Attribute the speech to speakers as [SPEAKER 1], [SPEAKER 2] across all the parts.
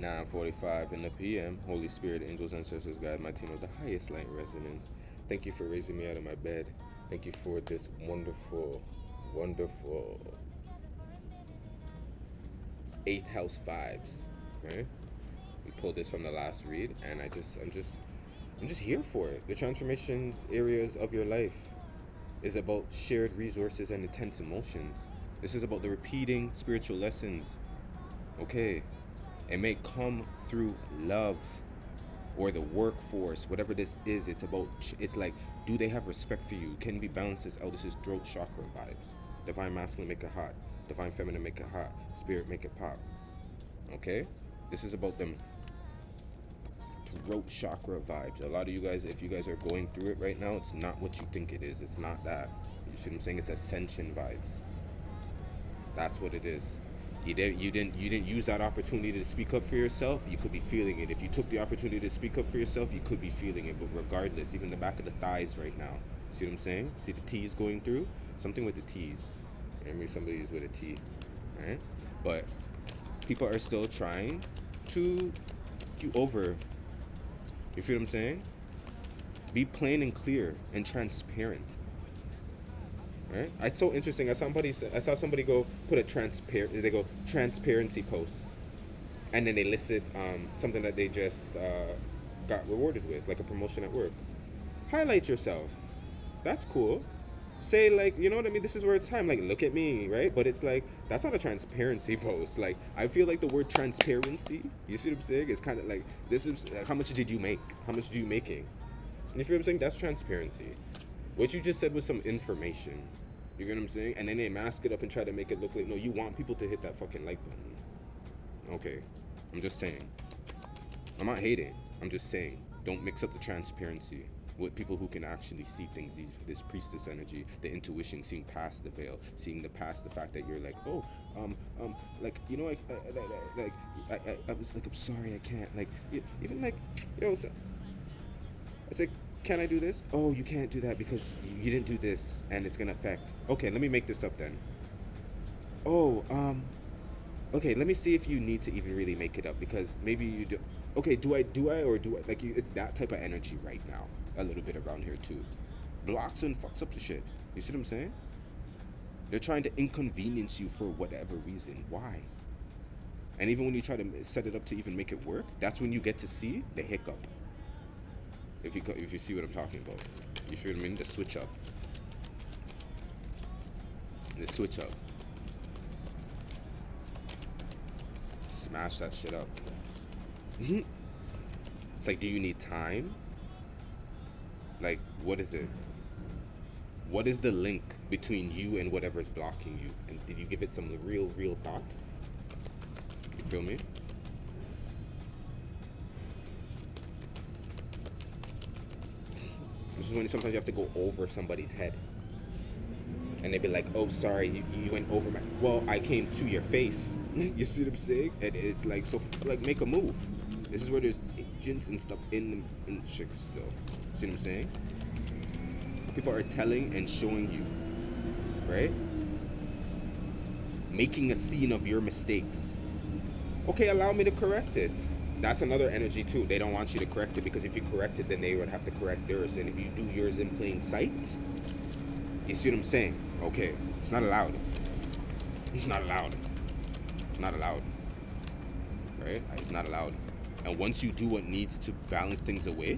[SPEAKER 1] 9:45 in the PM. Holy Spirit, angels, ancestors, guide my team of the highest light resonance. Thank you for raising me out of my bed. Thank you for this wonderful, wonderful eighth house vibes. Right? We pulled this from the last read, and I'm just here for it. The transformation areas of your life is about shared resources and intense emotions. This is about the repeating spiritual lessons. Okay, it may come through love or the workforce, whatever this is. It's about, it's like, do they have respect for you? Can we balance this out? This is throat chakra vibes. Divine masculine, make it hot. Divine feminine, make it hot. Spirit, make it pop. Okay, this is about them throat chakra vibes. A lot of you guys, if you guys are going through it right now, it's not what you think it is. It's not that. You see what I'm saying? It's ascension vibes. That's what it is. You didn't use that opportunity to speak up for yourself. You could be feeling it. If you took the opportunity to speak up for yourself, you could be feeling it. But regardless, even the back of the thighs right now. See what I'm saying? See the T's going through? Something with the T's. Remember, somebody's with a T, right? But people are still trying to get you over. You feel what I'm saying? Be plain and clear and transparent. Right? It's so interesting. I saw somebody go put a transparent. They go transparency post, and then they listed something that they just got rewarded with, like a promotion at work. Highlight yourself. That's cool. Say, like, you know what I mean? This is where it's time. Like, look at me, right? But it's like, that's not a transparency post. Like, I feel like the word transparency, you see what I'm saying? It's kind of like, this is like, how much did you make? How much are you making? And you feel what I'm saying? That's transparency. What you just said was some information. You get what I'm saying? And then they mask it up and try to make it look like, no, you want people to hit that fucking like button. Okay. I'm just saying. I'm not hating. I'm just saying. Don't mix up the transparency with people who can actually see things, this priestess energy, the intuition, seeing past the veil, seeing the past, the fact that you're like, oh, like, you know, I was like, I'm sorry, I can't, like, even like, yo, so, I said, can I do this? Oh, you can't do that because you didn't do this and it's gonna affect. Okay, let me make this up then. Oh, okay, let me see if you need to even really make it up because maybe you do. Okay, or do I, like, it's that type of energy right now, a little bit around here too. Blocks and fucks up the shit. You see what I'm saying? They're trying to inconvenience you for whatever reason. Why? And even when you try to set it up to even make it work, that's when you get to see the hiccup. If you see what I'm talking about, you feel what I mean? The switch up, the switch up, smash that shit up. It's like, do you need time? Like, what is it? What is the link between you and whatever's blocking you? And did you give it some real thought? You feel me? This is when sometimes you have to go over somebody's head. And they'd be like, oh, sorry, you went over my... Well, I came to your face. You see what I'm saying? And it's like, so, like, make a move. This is where there's agents and stuff in the chicks still. See what I'm saying? People are telling and showing you, right? Making a scene of your mistakes. Okay, allow me to correct it. That's another energy too. They don't want you to correct it because if you correct it, then they would have to correct theirs. And if you do yours in plain sight, you see what I'm saying? Okay, it's not allowed. It's not allowed. It's not allowed. Right? It's not allowed. And once you do what needs to balance things away,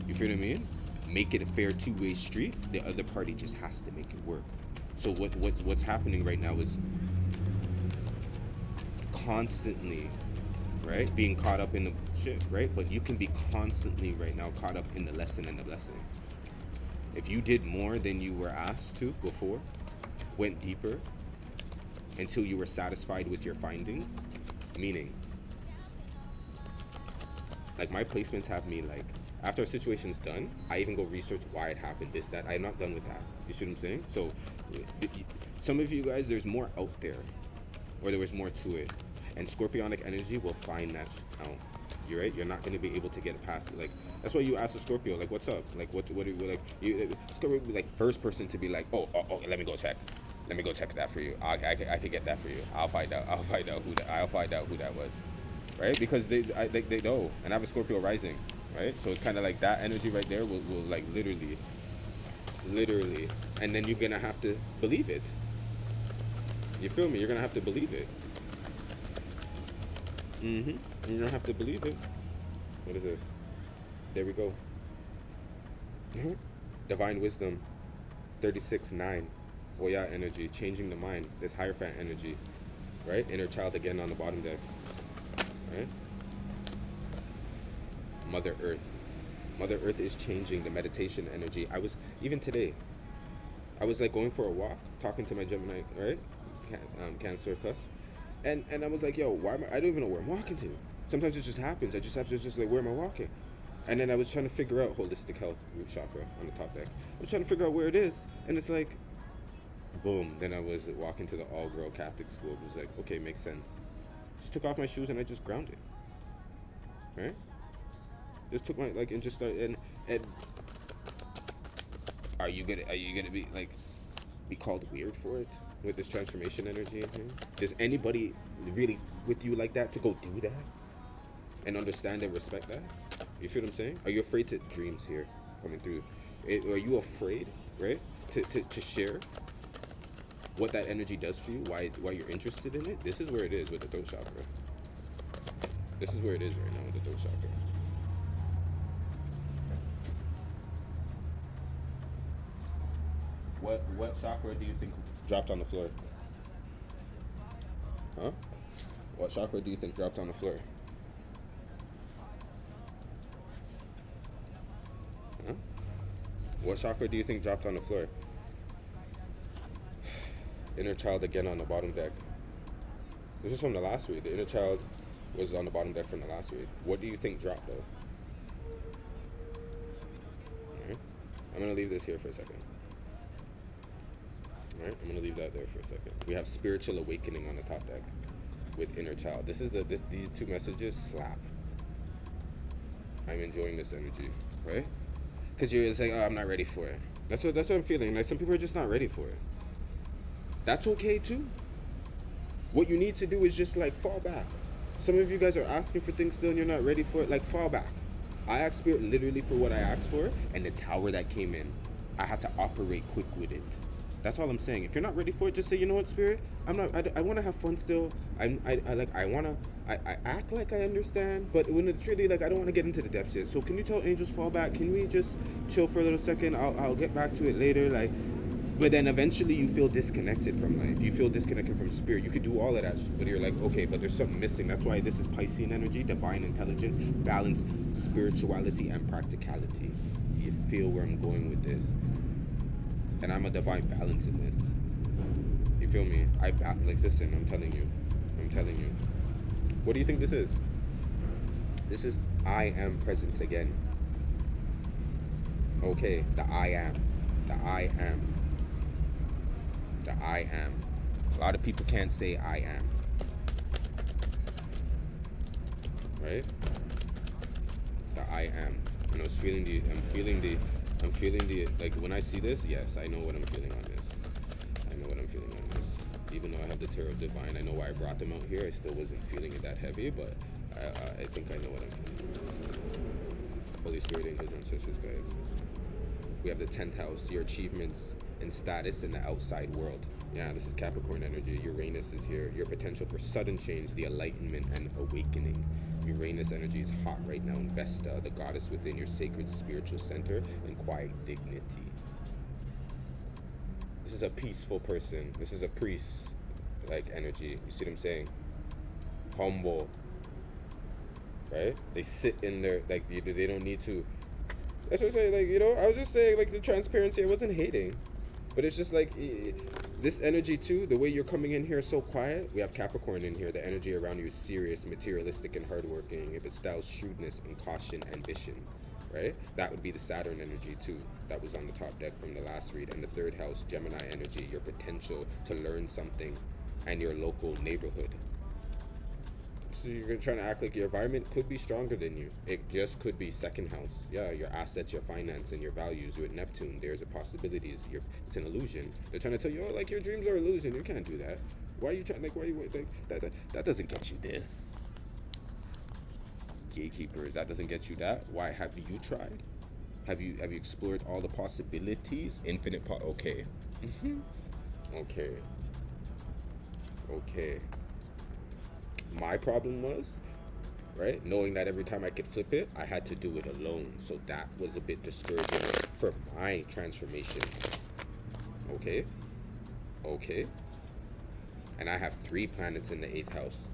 [SPEAKER 1] you feel what I mean? Make it a fair two-way street. The other party just has to make it work. So what's happening right now is constantly, right, being caught up in the shit, right? But you can be constantly right now caught up in the lesson and the blessing. If you did more than you were asked to before, went deeper until you were satisfied with your findings, meaning, like, my placements have me, like, after a situation's done, I even go research why it happened, this, that. I'm not done with that. You see what I'm saying? So some of you guys, there's more out there, or there was more to it, and scorpionic energy will find that out. You're right. You're not going to be able to get past it. Like, that's why you ask a Scorpio, like, what's up? Like, what are you, like, Scorpio will be like first person to be like, oh, let me go check. Let me go check that for you. I can get that for you. I'll find out who that was. right? Because they know, and I have a Scorpio rising, right? So it's kind of like that energy right there will like literally, and then you're gonna have to believe it. You feel me? You're gonna have to believe it. Mm-hmm. You're gonna have to believe it. What is this? There we go. Divine wisdom, 36-9. Oh yeah, energy, changing the mind. This Hierophant energy, right? Inner child again on the bottom deck, right? Mother Earth. Mother Earth is changing the meditation energy. I was even today. I was like going for a walk, talking to my Gemini, right? Cancer cusp, and I was like, yo, why am I don't even know where I'm walking to. Sometimes it just happens. I just have to just like, where am I walking? And then I was trying to figure out holistic health root chakra on the top deck. I was trying to figure out where it is, and it's like, boom. Then I was walking to the all-girl Catholic school. It was like, okay, makes sense. Just took off my shoes and I just grounded, right? Just took my like and just started and are you gonna be like be called weird for it with this transformation energy in here? Does anybody really with you like that to go do that and understand and respect that? You feel what I'm saying? Are you afraid to dreams here coming through? Are you afraid, right, to share what that energy does for you? Why you're interested in it? This is where it is with the throat chakra. This is where it is right now with the throat chakra. What chakra do you think dropped on the floor? Huh? What chakra do you think dropped on the floor? Huh? What chakra do you think dropped on the floor? Inner child again on the bottom deck. This is from the last read. The inner child was on the bottom deck from the last read. What do you think dropped though? Alright. I'm gonna leave this here for a second. Alright, I'm gonna leave that there for a second. We have spiritual awakening on the top deck with inner child. These two messages slap. I'm enjoying this energy, right? Because you're saying, oh, I'm not ready for it. That's what I'm feeling. Like some people are just not ready for it. That's okay too. What you need to do is just like fall back. Some of you guys are asking for things still and you're not ready for it. Like fall back. I asked Spirit literally for what I asked for, and the tower that came in, I had to operate quick with it. That's all I'm saying. If you're not ready for it, just say, you know what, Spirit, I'm not. I want to have fun still. I like. I wanna. I act like I understand, but when it's really like I don't want to get into the depths yet. So can you tell angels fall back? Can we just chill for a little second? I'll get back to it later. Like, but then eventually you feel disconnected from life. You feel disconnected from spirit. You could do all of that, but you're like, okay, but there's something missing. That's why this is Piscean energy, divine intelligence, balance, spirituality, and practicality. You feel where I'm going with this, and I'm a divine balance in this. You feel me? Like listen. I'm telling you. I'm telling you. What do you think this is? This is I am present again. Okay, the I am. The I am. The I am. A lot of people can't say I am. Right? The I am. And I'm feeling the, like when I see this, yes, I know what I'm feeling on this. I know what I'm feeling on this. Even though I have the Tarot of Divine, I know why I brought them out here. I still wasn't feeling it that heavy, but I think I know what I'm feeling on this. Holy Spirit, angels, ancestors, guides. We have the 10th house, your achievements and status in the outside world. Yeah, this is Capricorn energy. Uranus is here. Your potential for sudden change, the enlightenment and awakening. Uranus energy is hot right now in Vesta, the goddess within your sacred spiritual center and quiet dignity. This is a peaceful person. This is a priest like energy. You see what I'm saying? Humble, right? They sit in there like they don't need to. That's what I'm saying. Like, you know, I was just saying like the transparency. I wasn't hating. But it's just like this energy too, the way you're coming in here so quiet. We have Capricorn in here. The energy around you is serious, materialistic, and hardworking. If it styles shrewdness and caution, ambition, right? That would be the Saturn energy too. That was on the top deck from the last read. And the third house, Gemini energy, your potential to learn something and your local neighborhood. So you're trying to act like your environment could be stronger than you. It just could be second house. Yeah, your assets, your finance, and your values. With Neptune, there's a possibility. It's an illusion. They're trying to tell you, oh, like your dreams are illusion. You can't do that. Why are you trying? Like, why are you like that? That doesn't get you this. gatekeepers. That doesn't get you that. Why? Have you tried? Have you explored all the possibilities? Okay. Okay. Okay. My problem was, right, knowing that every time I could flip it, I had to do it alone. So that was a bit discouraging for my transformation. Okay. Okay. And I have 3 planets in the 8th house.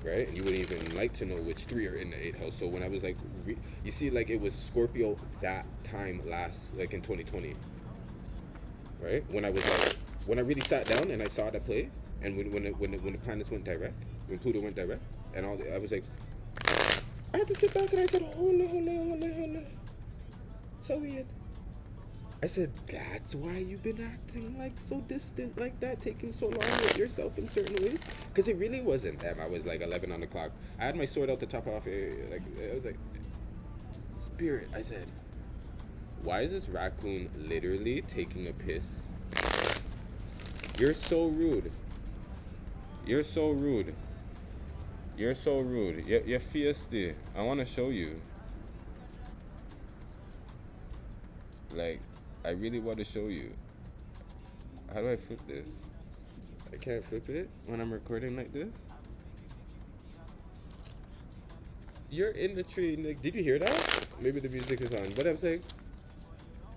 [SPEAKER 1] Right? And you wouldn't even like to know which 3 are in the 8th house. So when I was like, you see, like it was Scorpio that time last, like in 2020. Right? When I was like, when I really sat down and I saw the play, and when the planets went direct, when Pluto went direct, and I was like, I had to sit back and I said, hold. So weird. I said, that's why you've been acting like so distant like that, taking so long with yourself in certain ways. Because it really wasn't them. I was like 11 on the clock. I had my sword out to top off. Like I was like, Spirit. I said, why is this raccoon literally taking a piss? You're so rude. You're so rude. You're so rude. You're feisty. I want to show you. Like, I really want to show you. How do I flip this? I can't flip it when I'm recording like this. You're in the tree, Nick. Did you hear that? Maybe the music is on. But I'm saying,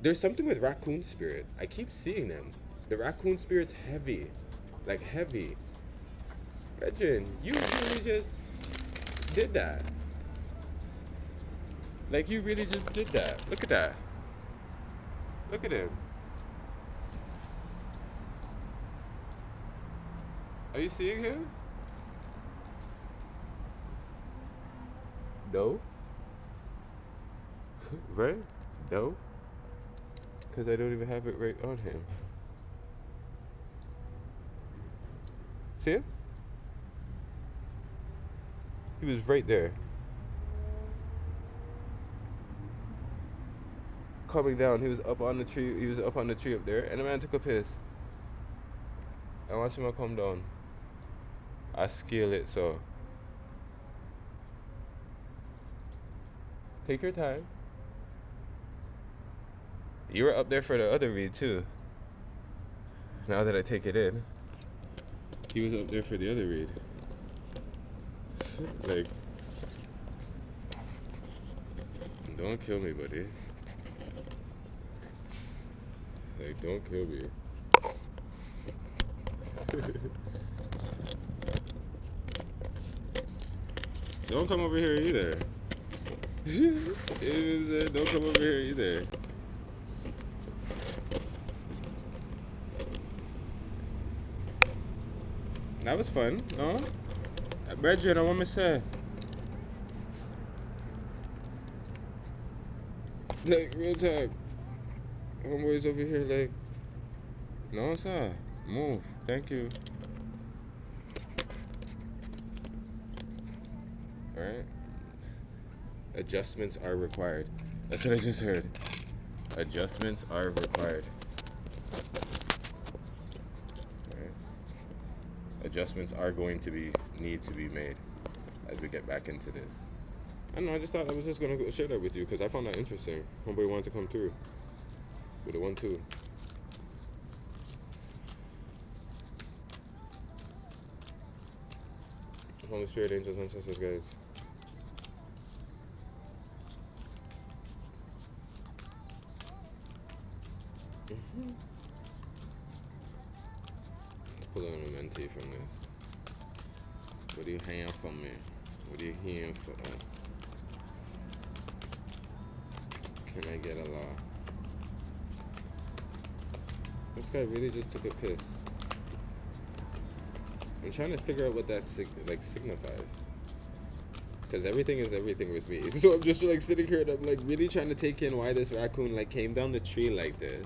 [SPEAKER 1] there's something with raccoon spirit. I keep seeing them. The raccoon spirit's heavy. Like, heavy. Regin, you really just did that. Like, you really just did that. Look at that. Look at him. Are you seeing him? No. Right? No. Because I don't even have it right on him. See him? He was right there. Coming down. He was up on the tree. He was up on the tree up there. And the man took a piss. I watched him come down. I scale it so. Take your time. You were up there for the other read too. Now that I take it in. He was up there for the other read. Like, don't kill me, buddy. Like, don't kill me. Don't come over here either. Don't come over here either. That was fun, no? Brethren, I want to say. Like, real talk. Homeboys over here, like, no, sir. Move. Thank you. Alright. Adjustments are required. That's what I just heard. Adjustments are required. Alright. Adjustments are going to need to be made as we get back into this. I don't know, I just thought I was just going to share that with you because I found that interesting. Homeboy wanted to come through with a 1-2. Holy Spirit, angels, ancestors, guides. Pulling a mentee from this. What do you have for me? What do you have for us? Can I get a law? This guy really just took a piss. I'm trying to figure out what that signifies. Because everything is everything with me. So I'm just like sitting here and I'm like really trying to take in why this raccoon like came down the tree like this.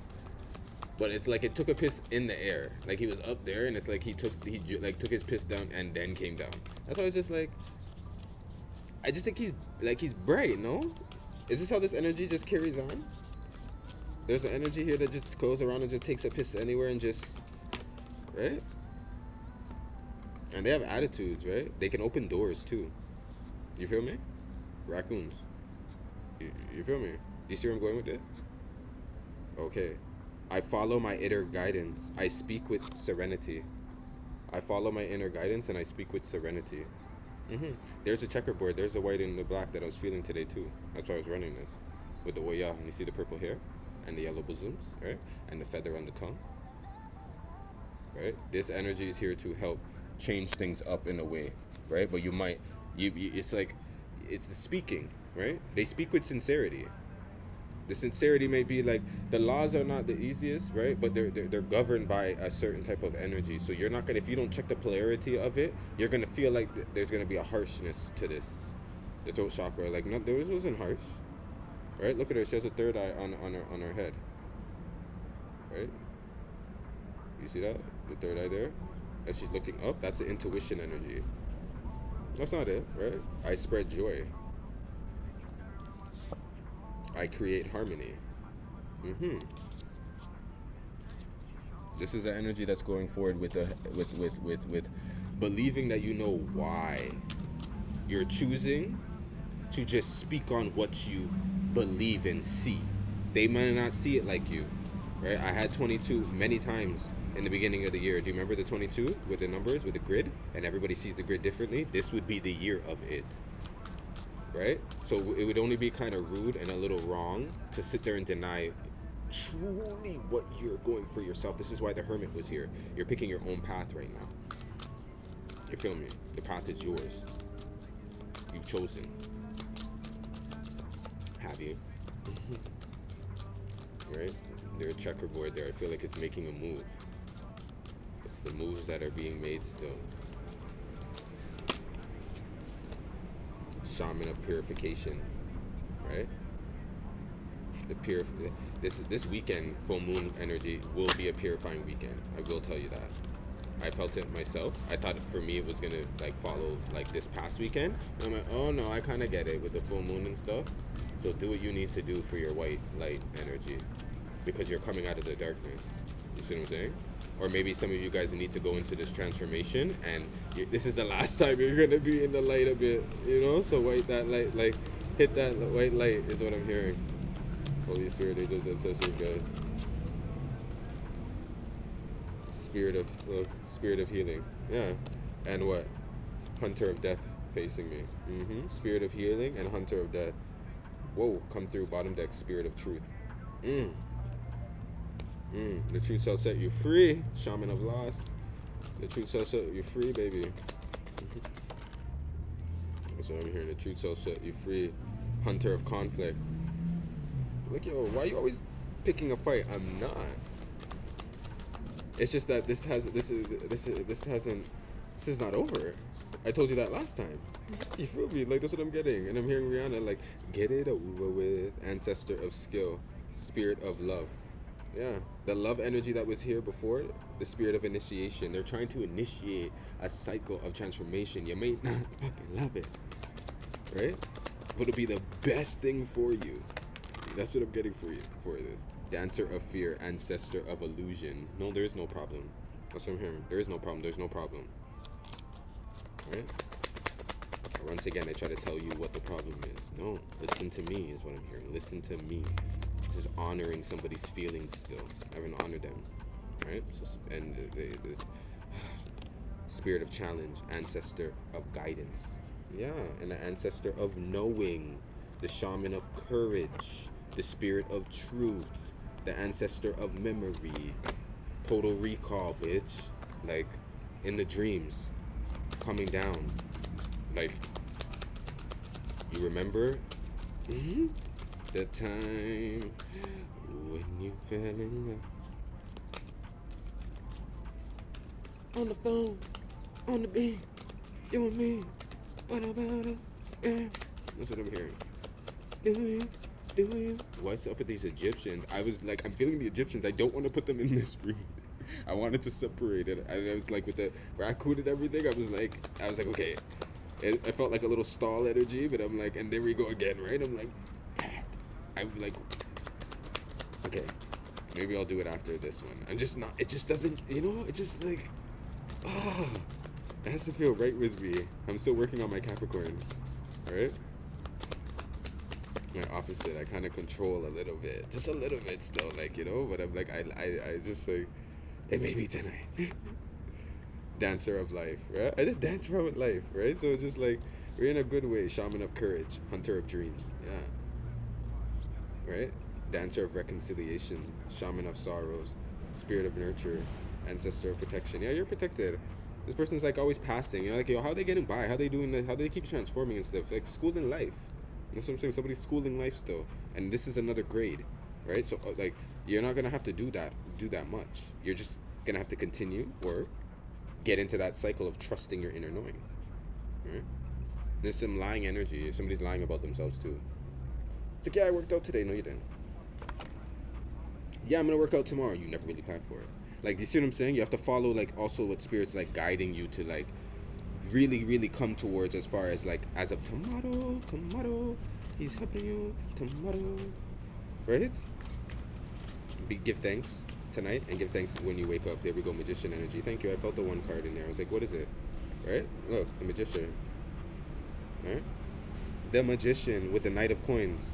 [SPEAKER 1] But it's like it took a piss in the air. Like he was up there and it's like he took his piss down and then came down. That's why I was just like, I just think he's bright, no? Is this how this energy just carries on? There's an energy here that just goes around and just takes a piss anywhere and just, right? And they have attitudes, right? They can open doors too. You feel me? Raccoons. You feel me? Do you see where I'm going with this? Okay. I follow my inner guidance. I speak with serenity. I follow my inner guidance and I speak with serenity. There's a checkerboard. There's the white and the black that I was feeling today too. That's why I was running this with the Oya. And you see the purple hair and the yellow bosoms, right? And the feather on the tongue, right? This energy is here to help change things up in a way, right? But it's like, it's the speaking, right? They speak with sincerity. The sincerity may be like, the laws are not the easiest, right? But they're governed by a certain type of energy. So you're not gonna, if you don't check the polarity of it, you're gonna feel like there's gonna be a harshness to this. The throat chakra, like, no, this wasn't harsh, right? Look at her, she has a third eye on her head, right? You see that? The third eye there, and she's looking up. That's the intuition energy. That's not it, right? I spread joy. I create harmony. This is the energy that's going forward with believing that you know why. You're choosing to just speak on what you believe and see. They might not see it like you, right? I had 22 many times in the beginning of the year. Do you remember the 22 with the numbers, with the grid? And everybody sees the grid differently. This would be the year of it, right? So it would only be kind of rude and a little wrong to sit there and deny truly what you're going for yourself. This is why the hermit was here. You're picking your own path right now. You feel me? The path is yours. You've chosen. Have you? Right? There's a checkerboard there. I feel like it's making a move. It's the moves that are being made still. Shaman of purification, right? This weekend, full moon energy will be a purifying weekend. I will tell you that. I felt it myself. I thought for me it was gonna like follow like this past weekend, and I'm like, oh no, I kind of get it with the full moon and stuff. So do what you need to do for your white light energy, because you're coming out of the darkness. You see what I'm saying? Or maybe some of you guys need to go into this transformation, and this is the last time you're gonna be in the light a bit, you know. So white that light, like hit that white light is what I'm hearing. Holy Spirit, angels, ancestors, guys. Spirit of healing. Yeah. And what? Hunter of death facing me. Spirit of healing and hunter of death. Whoa, come through bottom deck, spirit of truth. The truth shall set you free, shaman of loss. The truth shall set you free, baby. That's what I'm hearing. The truth shall set you free, hunter of conflict. Look, yo, why are you always picking a fight? I'm not. It's just that this is not over. I told you that last time. You feel me? Like, that's what I'm getting. And I'm hearing Rihanna like, get it over with. Ancestor of skill, spirit of love. Yeah, the love energy that was here before, the spirit of initiation. They're trying to initiate a cycle of transformation. You may not fucking love it, right? But it'll be the best thing for you. That's what I'm getting for you for this. Dancer of fear, ancestor of illusion. No, there is no problem. That's what I'm hearing. There is no problem. There's no problem. Right? Once again, I try to tell you what the problem is. No, listen to me is what I'm hearing. Listen to me. This is honoring somebody's feelings still. I haven't honored them. Right? So, and the spirit of challenge, ancestor of guidance. Yeah, and the ancestor of knowing. The shaman of courage. The spirit of truth. The ancestor of memory. Total recall, bitch. Like, in the dreams. Coming down. Like, you remember the time when you fell in love? On the phone, on the beat, you and me, what about us? Yeah. That's what I'm hearing. Do you? What's up with these Egyptians? I was like, I'm feeling the Egyptians. I don't want to put them in this room. I wanted to separate it. I was like, with the raccoon and everything, I was like, okay. I felt like a little stall energy, but I'm like, and there we go again, right? I'm like, okay, maybe I'll do it after this one. I'm just not, it just doesn't, it just like, it has to feel right with me. I'm still working on my Capricorn. right? My opposite, I kind of control a little bit, just a little bit still, like, you know, but I'm like, I just like, it may be tonight. Dancer of life, right? I just dance around with life, right? So just like, we're in a good way. Shaman of courage, hunter of dreams, yeah, right? Dancer of reconciliation, shaman of sorrows, spirit of nurture, ancestor of protection. Yeah, you're protected. This person's like always passing. You're like, yo, how are they getting by? How they doing this? How they keep transforming and stuff? Like schooling life. That's what I'm saying. Somebody's schooling life still, and this is another grade, right? So like, you're not gonna have to do that much. You're just gonna have to continue or get into that cycle of trusting your inner knowing, right? There's some lying energy. Somebody's lying about themselves too. It's like, yeah, I worked out today. No, you didn't. Yeah, I'm gonna work out tomorrow. You never really planned for it. Like, you see what I'm saying? You have to follow like also what spirit's like guiding you to like really, really come towards, as far as like as of tomorrow, he's helping you tomorrow, right? Give thanks tonight and give thanks when you wake up. There we go, magician energy. Thank you. I felt the one card in there. I was like, what is it? Right? Look, the magician. Right? The magician with the knight of coins.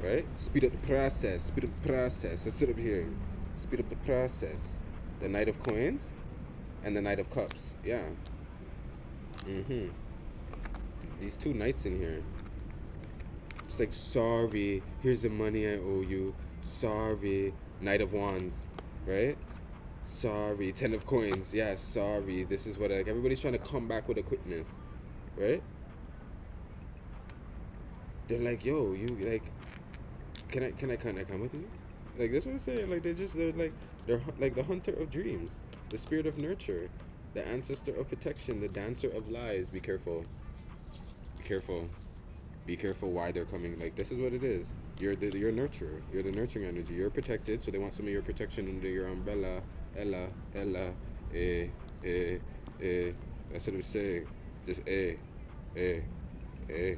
[SPEAKER 1] Right? Speed up the process. Speed up the process. Let's sit up here. Speed up the process. The knight of coins and the knight of cups. Yeah. These two knights in here. It's like, sorry, here's the money I owe you. Sorry. Knight of wands. Right? Sorry. Ten of coins. Yeah, sorry. This is what, like, everybody's trying to come back with a quickness. Right? They're like, yo, you like, can I come with you? Like, that's what I'm saying. Like, they're like the hunter of dreams, the spirit of nurture, the ancestor of protection, the dancer of lies. Be careful. Be careful. Be careful why they're coming. Like, this is what it is. You're nurturer. You're the nurturing energy. You're protected, so they want some of your protection under your umbrella. Ella, eh, eh, eh. That's what I'm saying. Just eh, eh, eh.